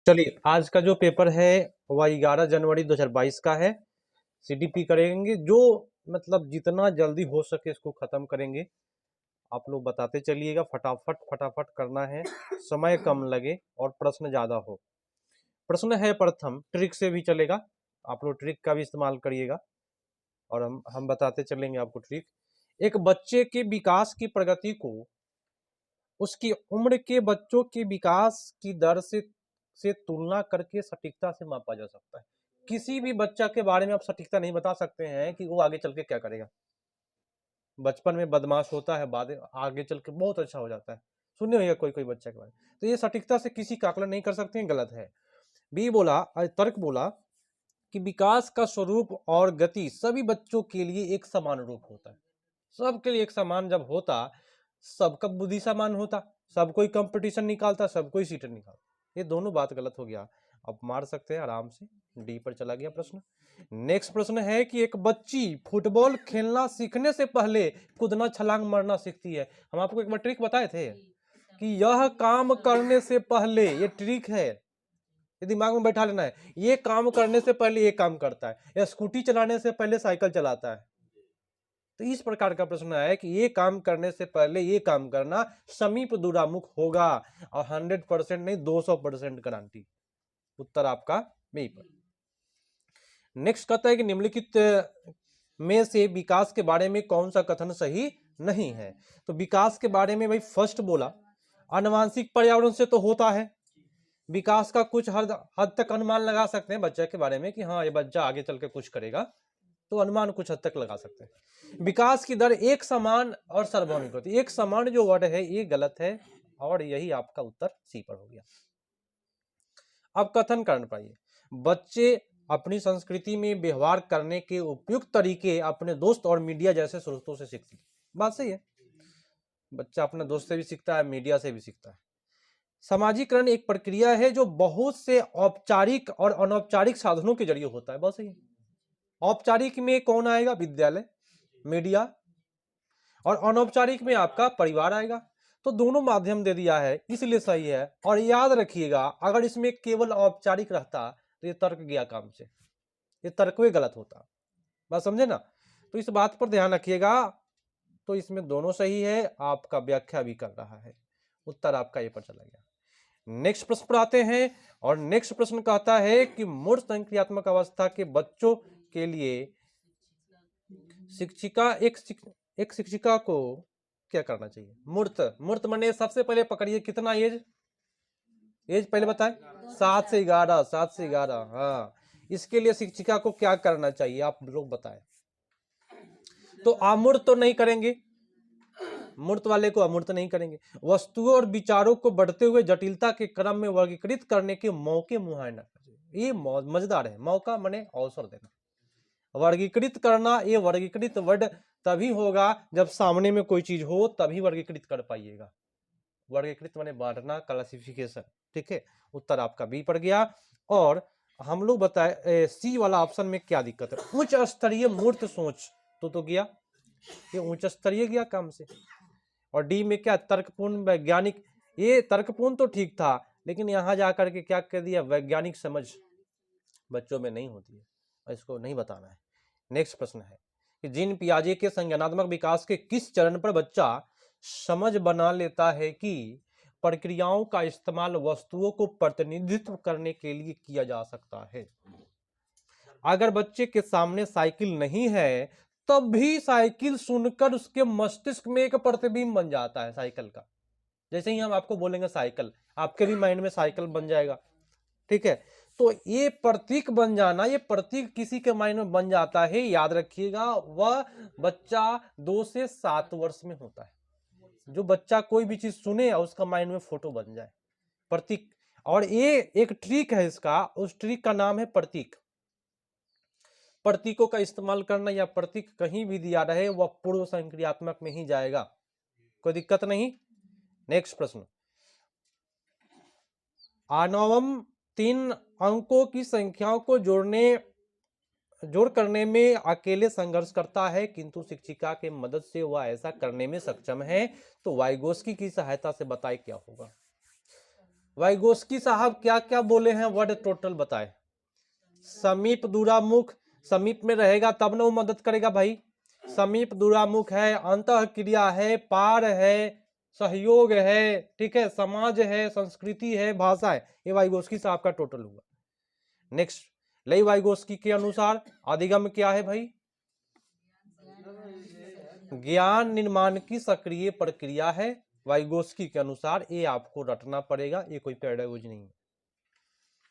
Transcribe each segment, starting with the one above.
चलिए, आज का जो पेपर है वह 11 जनवरी 2022 का है। सीडीपी करेंगे, जो मतलब जितना जल्दी हो सके इसको खत्म करेंगे। आप लोग बताते चलिएगा, फटाफट फटाफट करना है, समय कम लगे और प्रश्न ज्यादा हो। प्रश्न है प्रथम, ट्रिक से भी चलेगा, आप लोग ट्रिक का भी इस्तेमाल करिएगा और हम बताते चलेंगे आपको ट्रिक। एक बच्चे के विकास की प्रगति को उसकी उम्र के बच्चों के विकास की दर से तुलना करके सटीकता से मापा जा सकता है। किसी भी बच्चा के बारे में आप सटीकता नहीं बता सकते हैं कि वो आगे चल के क्या करेगा। बचपन में बदमाश होता है, बाद आगे चल के बहुत अच्छा हो जाता है। सुने होगा कोई कोई बच्चा के बारे में, तो ये सटीकता से किसी का आकलन नहीं कर सकते हैं, गलत है। बी बोला, तर्क बोला कि विकास का स्वरूप और गति सभी बच्चों के लिए एक समान रूप होता है। सबके लिए एक समान जब होता, सबका बुद्धि समान होता, सब कोई कंपटीशन निकालता, सब कोई सीटर निकालता। ये दोनों बात गलत हो गया। आप मार सकते हैं आराम से। डी पर चला गया प्रश्न। नेक्स्ट प्रश्न है कि एक बच्ची फुटबॉल खेलना सीखने से पहले कूदना छलांग मारना सीखती है। हम आपको एक बार ट्रिक बताए थे कि यह काम करने से पहले, ये ट्रिक है, ये दिमाग में बैठा लेना है। ये काम करने से पहले ये काम करता है, या स्कूटी चलाने से पहले साइकिल चलाता है। तो इस प्रकार का प्रश्न है कि ये काम करने से पहले ये काम करना, समीप दूरामुख होगा, और 100% नहीं 200% गारंटी। उत्तर आपका बी पर। नेक्स्ट कहता है कि निम्नलिखित में से विकास के बारे में कौन सा कथन सही नहीं है। तो विकास के बारे में भाई फर्स्ट बोला, आनुवांशिक पर्यावरण से तो होता है। विकास का कुछ हद तक अनुमान लगा सकते हैं बच्चे के बारे में कि हाँ ये बच्चा आगे चल के कुछ करेगा, तो अनुमान कुछ हद तक लगा सकते हैं। विकास की दर एक समान और सार्वभौमिक होती है। एक समान जो वर्ड है ये गलत है, और यही आपका उत्तर सी पर हो गया। अब कथन कर पाइए, बच्चे अपनी संस्कृति में व्यवहार करने के उपयुक्त तरीके अपने दोस्त और मीडिया जैसे स्रोतों से सीखते हैं। बात सही है, बच्चा अपने दोस्त से भी सीखता है, मीडिया से भी सीखता है। सामाजिकरण एक प्रक्रिया है जो बहुत से औपचारिक और अनौपचारिक साधनों के जरिए होता है। बस सही है। औपचारिक में कौन आएगा? विद्यालय, मीडिया, और अनौपचारिक में आपका परिवार आएगा। तो दोनों माध्यम दे दिया है, इसलिए सही है। और याद रखिएगा, अगर इसमें केवल औपचारिक रहता तो ये तर्क गया काम से, ये तर्क भी गलत होता। बात समझे ना? तो इस बात पर ध्यान रखिएगा। तो इसमें दोनों सही है, आपका व्याख्या भी कर रहा है। उत्तर आपका ये पर चला गया। नेक्स्ट प्रश्न पर आते हैं, और नेक्स्ट प्रश्न कहता है कि मूर्त संक्रियात्मक अवस्था के बच्चों के लिए शिक्षिका एक शिक्षिका को क्या करना चाहिए? मूर्त माने सबसे पहले पकड़िए, कितना एज पहले बताए? 7 से 11, 7 से 11। हाँ, इसके लिए शिक्षिका को क्या करना चाहिए आप लोग बताएं। तो अमूर्त तो नहीं करेंगे, मूर्त वाले को अमूर्त नहीं करेंगे। वस्तुओं और विचारों को बढ़ते हुए जटिलता के क्रम में वर्गीकृत करने के मौके मुआयना, ये मजेदार है। मौका माने अवसर देना, वर्गीकृत करना। ये वर्गीकृत वर्ड तभी होगा जब सामने में कोई चीज हो, तभी वर्गीकृत कर पाइएगा। वर्गीकृत माने बांटना, क्लासिफिकेशन। ठीक है, उत्तर आपका बी पड़ गया। और हम लोग बताए सी वाला ऑप्शन में क्या दिक्कत है? उच्च स्तरीय मूर्त सोच तो गया, ये उच्च स्तरीय गया काम से। और डी में क्या? तर्कपूर्ण वैज्ञानिक। ये तर्कपूर्ण तो ठीक था, लेकिन यहां जाकर के क्या कह दिया? वैज्ञानिक समझ बच्चों में नहीं होती है, इसको नहीं बताना है। नेक्स्ट प्रश्न है कि जीन पियाजे के संज्ञानात्मक विकास के किस चरण पर बच्चा समझ बना लेता है कि प्रक्रियाओं का इस्तेमाल वस्तुओं को प्रतिनिधित्व करने के लिए किया जा सकता है? अगर बच्चे के सामने साइकिल नहीं है, तब भी साइकिल सुनकर उसके मस्तिष्क में एक प्रतिबिंब बन जाता है साइकिल का। जैसे ही हम आपको बोलेंगे साइकिल, आपके भी माइंड में साइकिल बन जाएगा। ठीक है, तो ये प्रतीक बन जाना, ये प्रतीक किसी के माइंड में बन जाता है, याद रखिएगा, वह बच्चा 2 से 7 वर्ष में होता है। जो बच्चा कोई भी चीज सुने और उसका माइंड में फोटो बन जाए, प्रतीक। और ये एक ट्रिक है इसका, उस ट्रिक का नाम है प्रतीक। प्रतीकों का इस्तेमाल करना, या प्रतीक कहीं भी दिया रहे वह पूर्व संक्रियात्मक में ही जाएगा, कोई दिक्कत नहीं। नेक्स्ट प्रश्न, आनवम 3 अंकों की संख्याओं को जोड़ करने में अकेले संघर्ष करता है, किंतु शिक्षिका के मदद से वह ऐसा करने में सक्षम है। तो वाइगोस्की की सहायता से बताए क्या होगा? वाइगोस्की साहब क्या क्या बोले हैं वर्ड टोटल बताए। समीप दूरामुख, समीप में रहेगा तब ना वो मदद करेगा भाई। समीप दूरामुख है, अंतः क्रिया है, पार है, सहयोग है, ठीक है, समाज है, संस्कृति है, भाषा है। ये वाइगोस्की साहब का टोटल हुआ। नेक्स्ट, लेई वाइगोस्की के अनुसार अधिगम क्या है भाई? ज्ञान निर्माण की सक्रिय प्रक्रिया है। वाइगोस्की के अनुसार ये आपको रटना पड़ेगा, ये कोई पेडागोजी नहीं है।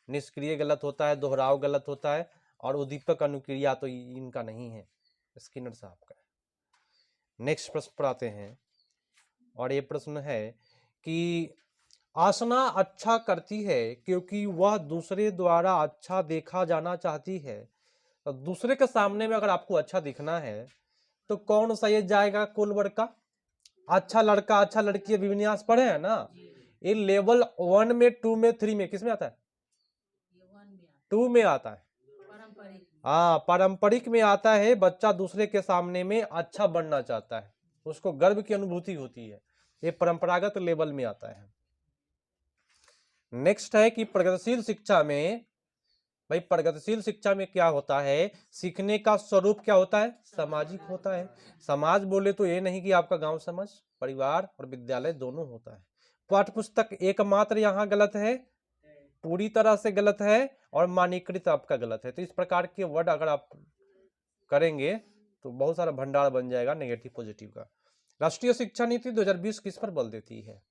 निष्क्रिय गलत होता है, दोहराव गलत होता है, और उद्दीपक अनुक्रिया तो इनका नहीं है, स्किनर साहब का है। नेक्स्ट प्रश्न पर आते हैं, और ये प्रश्न है कि आसना अच्छा करती है क्योंकि वह दूसरे द्वारा अच्छा देखा जाना चाहती है। तो दूसरे के सामने में अगर आपको अच्छा दिखना है तो कौन सा ये जाएगा कोलवर्ग का? अच्छा लड़का अच्छा लड़की अभिविन्यास पढ़े हैं ना, ये लेवल 1 में, 2 में, 3 में, किस में आता है? 2 में आता है। हाँ, पारंपरिक में आता है। बच्चा दूसरे के सामने में अच्छा बनना चाहता है, उसको गर्व की अनुभूति होती है, ये परंपरागत लेवल में आता है। नेक्स्ट है कि प्रगतिशील शिक्षा में, भाई प्रगतिशील शिक्षा में क्या होता है? सीखने का स्वरूप क्या होता है? सामाजिक होता है। समाज बोले तो ये नहीं कि आपका गांव समाज, परिवार और विद्यालय दोनों होता है। पाठ्य पुस्तक एकमात्र यहाँ गलत है, पूरी तरह से गलत है, और मानकीकृत आपका गलत है। तो इस प्रकार के वर्ड अगर आप करेंगे तो बहुत सारा भंडार बन जाएगा नेगेटिव पॉजिटिव का। राष्ट्रीय शिक्षा नीति 2020 किस पर बल देती है?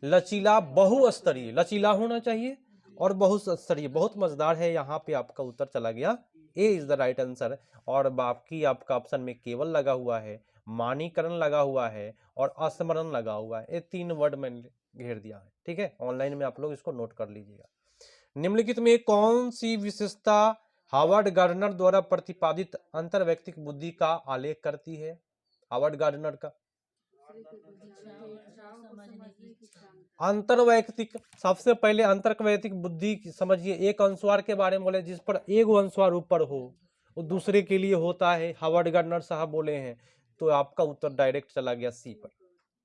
लचीला बहुस्तरीय, लचीला होना चाहिए और बहुस्तरीय। बहुत मजेदार है, यहाँ पे आपका उत्तर चला गया, ए इज द राइट आंसर। और बाकी आपका ऑप्शन में केवल लगा हुआ है, मानीकरण लगा हुआ है, और अस्मरण लगा हुआ है। ये 3 वर्ड मैंने घेर दिया है, ठीक है। ऑनलाइन में आप लोग इसको नोट कर लीजिएगा। निम्नलिखित में कौन सी विशेषता हावर्ड गार्डनर द्वारा प्रतिपादित अंतर्वैयक्तिक बुद्धि का आलेख करती है? हावर्ड गार्डनर का अंतर्वैयक्तिक, सबसे पहले अंतर्वैयक्तिक बुद्धि समझिए, एक अनुस्वार के बारे में बोले जिस पर एक अनुस्वार ऊपर हो वो दूसरे के लिए होता है, हावर्ड गार्डनर साहब बोले हैं। तो आपका उत्तर डायरेक्ट चला गया सी पर,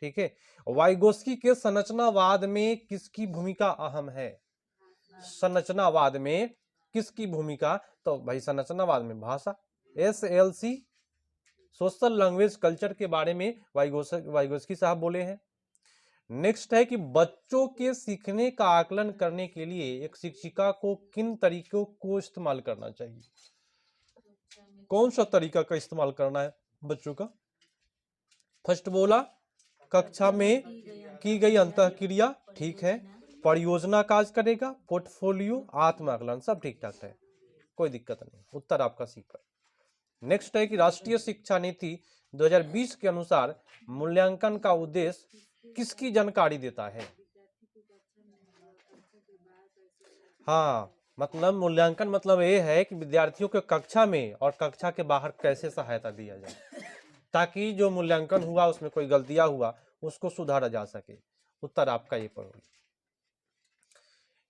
ठीक है। वाइगोस्की के संरचनावाद में किसकी भूमिका अहम है? संरचनावाद में किसकी भूमिका? तो भाई संरचनावाद में भाषा, SLC, सोशल लैंग्वेज कल्चर के बारे में वाइगोस्की साहब बोले हैं। नेक्स्ट है कि बच्चों के सीखने का आकलन करने के लिए एक शिक्षिका को किन तरीकों को इस्तेमाल करना चाहिए? कौन सा तरीका का इस्तेमाल करना है बच्चों का? फर्स्ट बोला कक्षा में की गई अंतःक्रिया, ठीक है। परियोजना काज करेगा, पोर्टफोलियो, आत्माकलन, सब ठीक ठाक है, कोई दिक्कत नहीं। उत्तर आपका सी पर। नेक्स्ट है कि राष्ट्रीय शिक्षा नीति 2020 के अनुसार मूल्यांकन का उद्देश्य किसकी जानकारी देता है? हाँ, मतलब मूल्यांकन मतलब ये है कि विद्यार्थियों के कक्षा में और कक्षा के बाहर कैसे सहायता दिया जाए, ताकि जो मूल्यांकन हुआ उसमें कोई गलतियां हुआ उसको सुधारा जा सके। उत्तर आपका ये पर।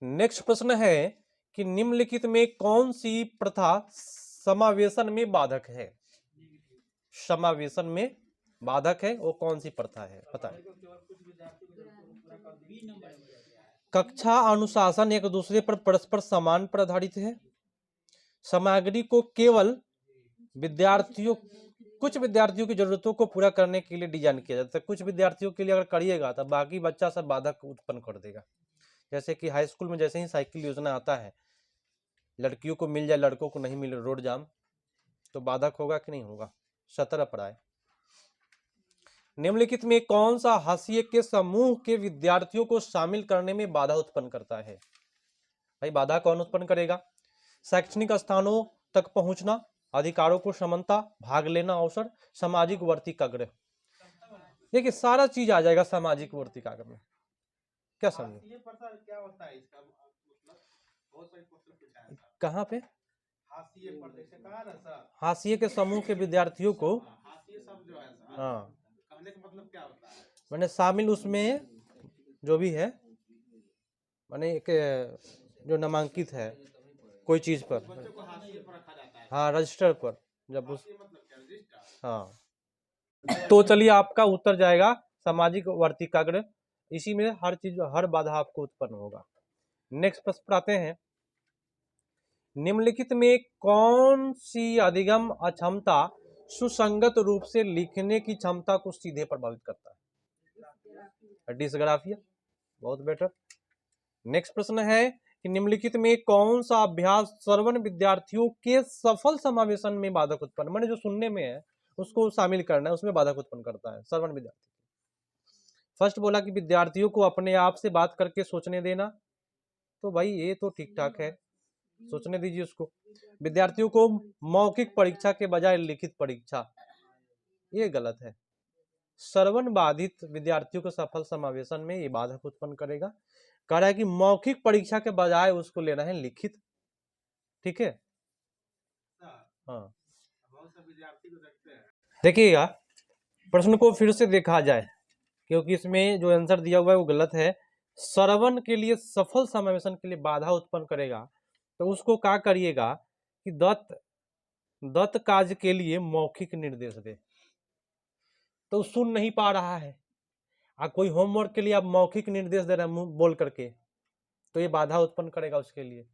नेक्स्ट प्रश्न है कि निम्नलिखित में कौन सी प्रथा समावेशन में बाधक है? समावेशन में बाधक है वो कौन सी प्रथा है, बताएं। कक्षा अनुशासन एक दूसरे पर परस्पर समान पर आधारित है। सामग्री को केवल विद्यार्थियों, कुछ विद्यार्थियों की जरूरतों को पूरा करने के लिए डिजाइन किया जाता है। कुछ विद्यार्थियों के लिए अगर करिएगा तो बाकी बच्चा सब बाधक उत्पन्न कर देगा। जैसे कि हाई स्कूल में जैसे ही साइकिल योजना आता है, लड़कियों को मिल जाए लड़कों को नहीं मिले, रोड जाम, तो बाधक होगा कि नहीं होगा? 17 पर आए। निम्नलिखित में कौन सा हाशिए के समूह के विद्यार्थियों को शामिल करने में बाधा उत्पन्न करता है? भाई बाधा कौन उत्पन्न करेगा? शैक्षणिक स्थानों तक पहुंचना, अधिकारों को समानता, भाग लेना अवसर, सामाजिक वर्तिकाग्रह। देखिए सारा चीज आ जाएगा सामाजिक वर्तिकाग्रह में, क्या समझे? कहाँ पे? हाशिए के समूह के विद्यार्थियों को, हाँ, मैंने शामिल उसमें जो भी है, माने एक जो नामांकित है कोई चीज पर, हाँ रजिस्टर पर, जब उस, हाँ। तो चलिए आपका उत्तर जाएगा सामाजिक वर्तिकाग्रह। इसी में हर चीज, हर बाधा आपको उत्पन्न होगा। नेक्स्ट प्रश्न पर आते हैं, निम्नलिखित में कौन सी अधिगम अक्षमता सुसंगत रूप से लिखने की क्षमता को सीधे प्रभावित करता है? डिस्ग्राफिया। बहुत बेटर। नेक्स्ट प्रश्न है कि निम्नलिखित में कौन सा अभ्यास श्रवण विद्यार्थियों के सफल समावेशन में बाधक उत्पन्न, माने जो सुनने में है उसको शामिल करना है, उसमें बाधक उत्पन्न करता है श्रवण विद्यार्थी। फर्स्ट बोला कि विद्यार्थियों को अपने आप से बात करके सोचने देना, तो भाई ये तो ठीक ठाक है, सोचने दीजिए उसको। विद्यार्थियों को मौखिक परीक्षा के बजाय लिखित परीक्षा, ये गलत है। श्रवण बाधित विद्यार्थियों के सफल समावेशन में ये बाधक उत्पन्न करेगा। कह रहा है कि मौखिक परीक्षा के बजाय उसको लेना है लिखित। ठीक है, हाँ। देखिएगा प्रश्न को फिर से देखा जाए, क्योंकि इसमें जो आंसर दिया हुआ है वो गलत है। श्रवण के लिए सफल समावेशन के लिए बाधा उत्पन्न करेगा, तो उसको क्या करिएगा कि दत्त कार्य के लिए मौखिक निर्देश दे, तो सुन नहीं पा रहा है, कोई होमवर्क के लिए आप मौखिक निर्देश दे रहे हैं बोल करके, तो ये बाधा उत्पन्न करेगा उसके लिए।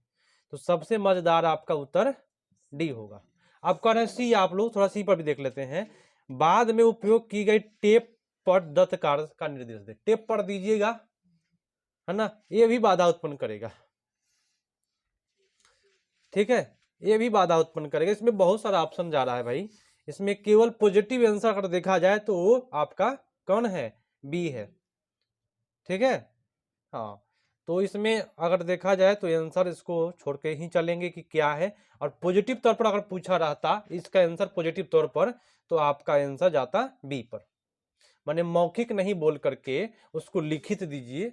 तो सबसे मजेदार आपका उत्तर डी होगा। अब कह रहे हैं सी, आप लोग थोड़ा सी पर भी देख लेते हैं। बाद में उपयोग की गई टेप पर दत्त कार्य का निर्देश दे, टेप पर दीजिएगा, है ना, ये भी बाधा उत्पन्न करेगा। ठीक है, ये भी बाधा उत्पन्न करेगा। इसमें बहुत सारा ऑप्शन जा रहा है भाई, इसमें केवल पॉजिटिव आंसर अगर देखा जाए तो आपका कौन है, बी है। ठीक है, हाँ, तो इसमें अगर देखा जाए तो आंसर इसको छोड़ के ही चलेंगे कि क्या है, और पॉजिटिव तौर पर अगर पूछा रहता इसका आंसर पॉजिटिव तौर पर, तो आपका आंसर जाता बी पर, माने मौखिक नहीं बोल करके उसको लिखित दीजिए।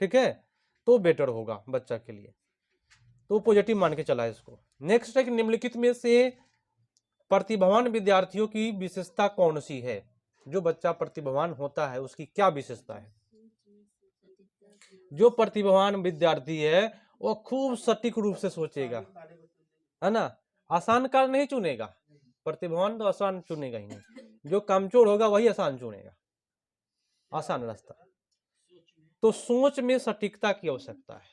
ठीक है, तो बेटर होगा बच्चा के लिए, तो पॉजिटिव मान के चला है इसको। नेक्स्ट है कि निम्नलिखित में से प्रतिभावान विद्यार्थियों की विशेषता कौन सी है? जो बच्चा प्रतिभावान होता है उसकी क्या विशेषता है? जो प्रतिभावान विद्यार्थी है वो खूब सटीक रूप से सोचेगा, है ना, आसान कार्य नहीं चुनेगा। प्रतिभावान तो आसान चुनेगा ही नहीं, जो कमजोर होगा वही आसान चुनेगा, आसान रास्ता। तो सोच में सटीकता की आवश्यकता है,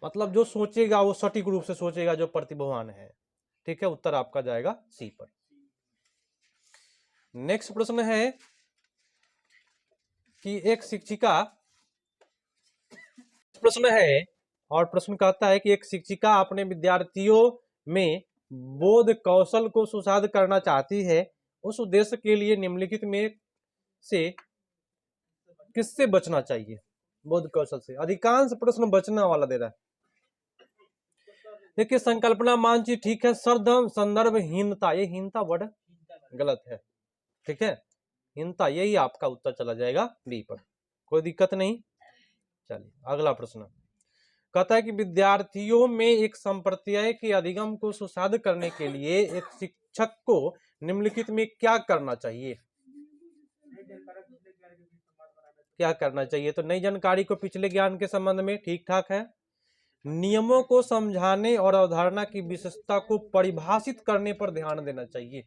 मतलब जो सोचेगा वो सटीक रूप से सोचेगा, जो प्रतिभावान है। ठीक है, उत्तर आपका जाएगा सी पर। नेक्स्ट प्रश्न है कि एक शिक्षिका, प्रश्न है और प्रश्न कहता है कि एक शिक्षिका अपने विद्यार्थियों में बोध कौशल को सुसाध करना चाहती है, उस उद्देश्य के लिए निम्नलिखित में से किससे बचना चाहिए? बोध कौशल से अधिकांश प्रश्न बचना वाला दे रहा है। देखिए, संकल्पना मानचित्र ठीक है, संदर्भ हीनता, ये हीनता वर्ड गलत है। ठीक है, हीनता, यही आपका उत्तर चला जाएगा बी पर, कोई दिक्कत नहीं। चलिए अगला प्रश्न कहता है कि विद्यार्थियों में एक संप्रत्यय के अधिगम को सुसाध करने के लिए एक शिक्षक को निम्नलिखित में क्या करना चाहिए? क्या करना चाहिए? तो नई जानकारी को पिछले ज्ञान के संबंध में ठीक ठाक है। नियमों को समझाने और अवधारणा की विशेषता को परिभाषित करने पर ध्यान देना चाहिए।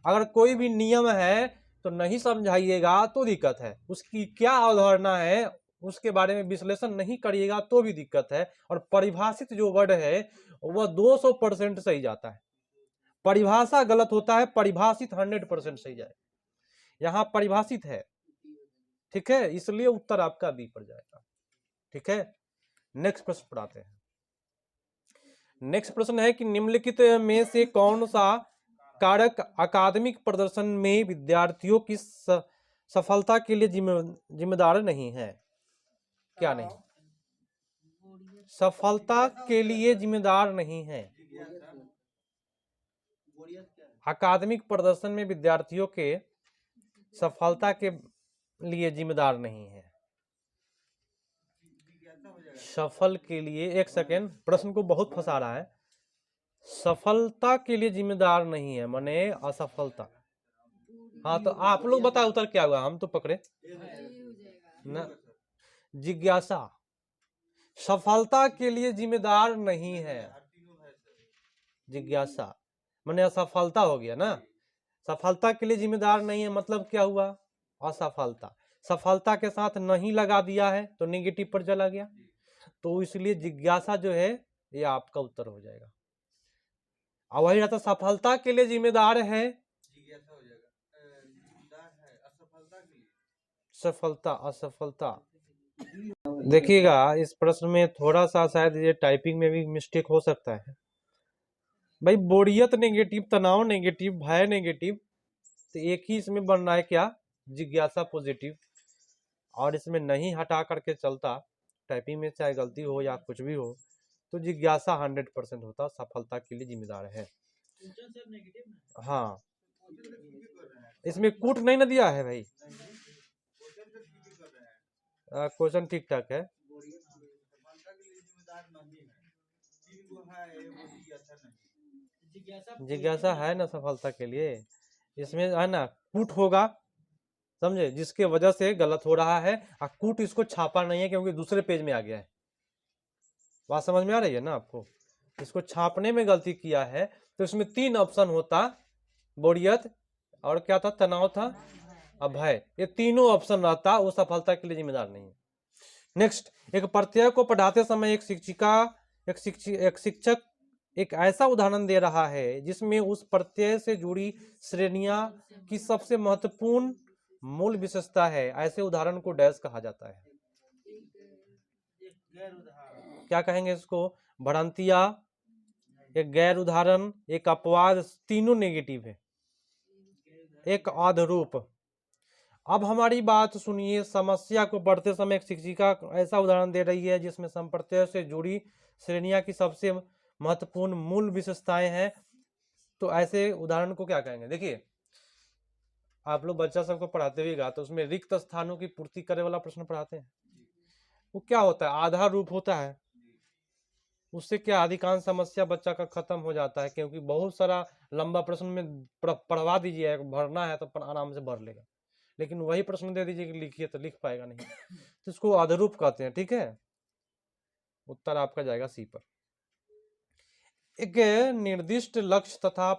अगर कोई भी नियम है तो नहीं समझाइएगा तो दिक्कत है, उसकी क्या अवधारणा है उसके बारे में विश्लेषण नहीं करिएगा तो भी दिक्कत है। और परिभाषित जो वर्ड है वह 200% सही जाता है, परिभाषा गलत होता है, परिभाषित 100% सही जाए। यहां परिभाषित है। ठीक है, इसलिए उत्तर आपका बी पर जाएगा। ठीक है, नेक्स्ट प्रश्न पढ़ाते हैं। नेक्स्ट प्रश्न है कि निम्नलिखित में से कौन सा कारक अकादमिक प्रदर्शन में विद्यार्थियों की सफलता के लिए जिम्मेदार नहीं है? क्या नहीं? सफलता के लिए जिम्मेदार नहीं है, अकादमिक प्रदर्शन में विद्यार्थियों के सफलता के लिए जिम्मेदार नहीं है। सफल के लिए, एक सेकेंड, प्रश्न को बहुत फंसा रहा है। सफलता के लिए जिम्मेदार नहीं है माने असफलता। हाँ, तो आप लोग बताओ उत्तर क्या हुआ, हम तो पकड़े ना। जिज्ञासा सफलता के लिए जिम्मेदार नहीं है, जिज्ञासा माने असफलता हो गया ना। सफलता के लिए जिम्मेदार नहीं है मतलब क्या हुआ? असफलता। सफलता के साथ नहीं लगा दिया है तो नेगेटिव पर चला गया, तो इसलिए जिज्ञासा जो है ये आपका उत्तर हो जाएगा। और वही रहता सफलता के लिए जिम्मेदार है, जिज्ञासा हो जाएगा, जिम्मेदार है असफलता के लिए। सफलता असफलता। देखिएगा इस प्रश्न में थोड़ा सा शायद ये टाइपिंग में भी मिस्टेक हो सकता है। भाई बोरियत नेगेटिव, तनाव नेगेटिव, भय नेगेटिव, तो एक ही इसमें बन रहा है क्या, जिज्ञासा पॉजिटिव। और इसमें नहीं हटा करके चलता, टाइपिंग में चाहे गलती हो या कुछ भी हो, तो जिज्ञासा 100% होता, सफलता के लिए जिम्मेदार है। हाँ, इसमें कूट नहीं ना दिया है भाई, क्वेश्चन ठीक ठाक है। जिज्ञासा है ना सफलता के लिए, इसमें है ना कूट होगा, समझे, जिसके वजह से गलत हो रहा है। और कूट इसको छापा नहीं है क्योंकि दूसरे पेज में आ गया है। बात समझ में आ रही है ना आपको, इसको छापने में गलती किया है। तो इसमें 3 ऑप्शन होता, बोरियत और क्या था, तनाव था, अभय, ये तीनों ऑप्शन रहता, वो सफलता के लिए जिम्मेदार नहीं है। नेक्स्ट, एक प्रत्यय को पढ़ाते समय एक शिक्षक एक ऐसा उदाहरण दे रहा है जिसमें उस प्रत्यय से जुड़ी श्रेणियां की सबसे महत्वपूर्ण मूल विशेषता है। ऐसे उदाहरण को डैश कहा जाता है। क्या कहेंगे इसको, भ्रांतिया, एक गैर उदाहरण, एक अपवाद, तीनों नेगेटिव है, एक आधरूप। अब हमारी बात सुनिए, समस्या को पढ़ते समय एक शिक्षिका ऐसा उदाहरण दे रही है जिसमें संप्रत्यय से जुड़ी श्रेणियां की सबसे महत्वपूर्ण मूल विशेषताएं हैं। तो ऐसे उदाहरण को क्या कहेंगे। देखिए आप लोग बच्चा सबको पढ़ाते हुएगा तो उसमें रिक्त स्थानों की पूर्ति करे वाला प्रश्न पढ़ाते हैं, वो क्या होता है, आधार रूप होता है। उससे क्या अधिकांश समस्या बच्चा का खत्म हो जाता है, क्योंकि बहुत सारा लंबा प्रश्न में पढ़वा दीजिए, भरना है तो आराम से भर लेगा, लेकिन वही प्रश्न दे दीजिए कि लिखिए तो लिख पाएगा नहीं। तो इसको आधारूप कहते हैं, ठीक है। उत्तर आपका जाएगा सी पर। एक निर्दिष्ट लक्ष्य तथा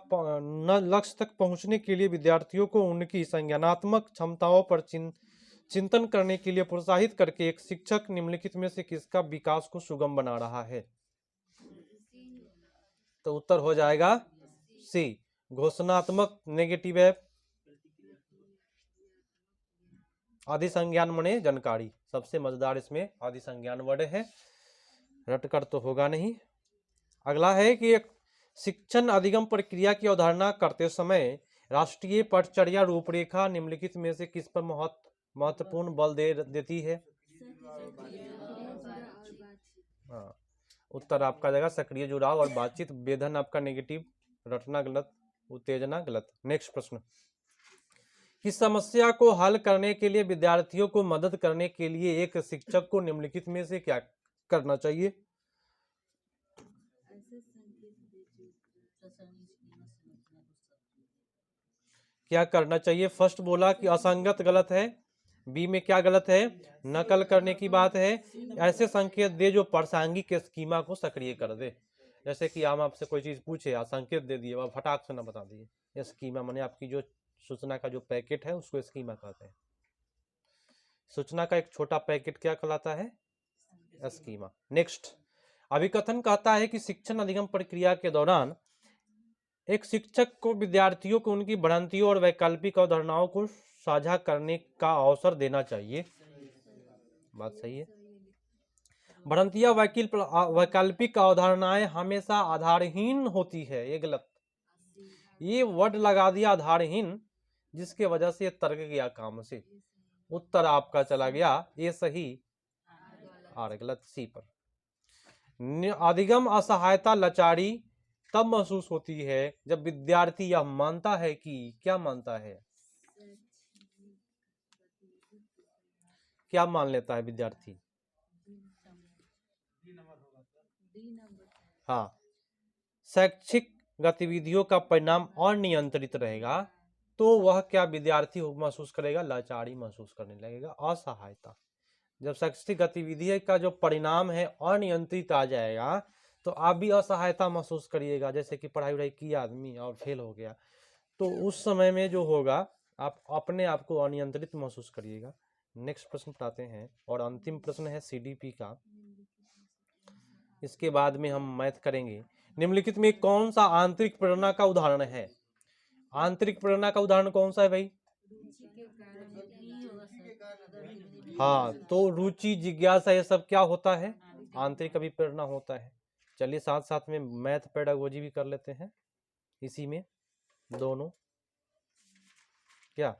लक्ष्य तक पहुंचने के लिए विद्यार्थियों को उनकी संज्ञानात्मक क्षमताओं पर चिंतन करने के लिए प्रोत्साहित करके एक शिक्षक निम्नलिखित में से किसका विकास को सुगम बना रहा है। तो उत्तर हो जाएगा सी, घोषणात्मक नेगेटिव है, आदि संज्ञान मने जानकारी, सबसे मजेदार इसमें आदि संज्ञान वर्ड है, रटकर तो होगा नहीं। अगला है कि एक शिक्षण अधिगम प्रक्रिया की अवधारणा करते समय राष्ट्रीय पटचर्या रूपरेखा निम्नलिखित में से किस पर महत्वपूर्ण बल देती है। हाँ, उत्तर आपका जाएगा सक्रिय जुड़ाव और बातचीत। वेधन आपका नेगेटिव, रटना गलत, उत्तेजना गलत। नेक्स्ट प्रश्न, किस समस्या को हल करने के लिए विद्यार्थियों को मदद करने के लिए एक शिक्षक को निम्नलिखित में से क्या करना चाहिए। क्या करना चाहिए, फर्स्ट बोला कि असंगत गलत है, बी में क्या गलत है, नकल करने की बात है, ऐसे संकेत दे जो प्रासंगिक स्कीमा को सक्रिय कर दे। जैसे कि हम आपसे कोई चीज पूछे, संकेत दे दिए और फटाक से ना बता दिए। स्कीमा माने आपकी जो सूचना का जो पैकेट है उसको स्कीमा कहते हैं। सूचना का एक छोटा पैकेट क्या कहलाता है, स्कीमा। नेक्स्ट, अभिकथन कहता है कि शिक्षण अधिगम प्रक्रिया के दौरान एक शिक्षक को विद्यार्थियों को उनकी भ्रांतियों और वैकल्पिक अवधारणाओं को साझा करने का अवसर देना चाहिए। बात सही है। भ्रांतियां वैकल्पिक अवधारणाएं हमेशा आधारहीन होती है, ये गलत। ये वर्ड लगा दिया आधारहीन, जिसके वजह से ये तर्क गया काम से। उत्तर आपका चला गया ये सही, और गलत सी पर। अधिगम असहायता लाचारी तब महसूस होती है जब विद्यार्थी यह मानता है कि, क्या मानता है, क्या मान लेता है विद्यार्थी, हाँ, शैक्षिक गतिविधियों का परिणाम अनियंत्रित रहेगा तो वह क्या विद्यार्थी महसूस करेगा, लाचारी महसूस करने लगेगा, असहायता। जब शैक्षिक गतिविधि का जो परिणाम है अनियंत्रित आ जाएगा तो आप भी असहायता महसूस करिएगा। जैसे कि पढ़ाई वढ़ाई किया आदमी और फेल हो गया, तो उस समय में जो होगा आप अपने आप को अनियंत्रित महसूस करिएगा। नेक्स्ट प्रश्न पढ़ाते हैं और अंतिम प्रश्न है सीडीपी का। इसके बाद में हम मैथ करेंगे। निम्नलिखित में कौन सा आंतरिक प्रेरणा का उदाहरण है? आंतरिक प्रेरणा का उदाहरण कौन सा है भाई? हाँ, तो रुचि, जिज्ञासा, ये सब क्या होता है? आंतरिक अभिप्रेरणा होता है। चलिए साथ साथ में मैथ पेडागोजी भी कर लेते हैं इसी में, दोनों क्या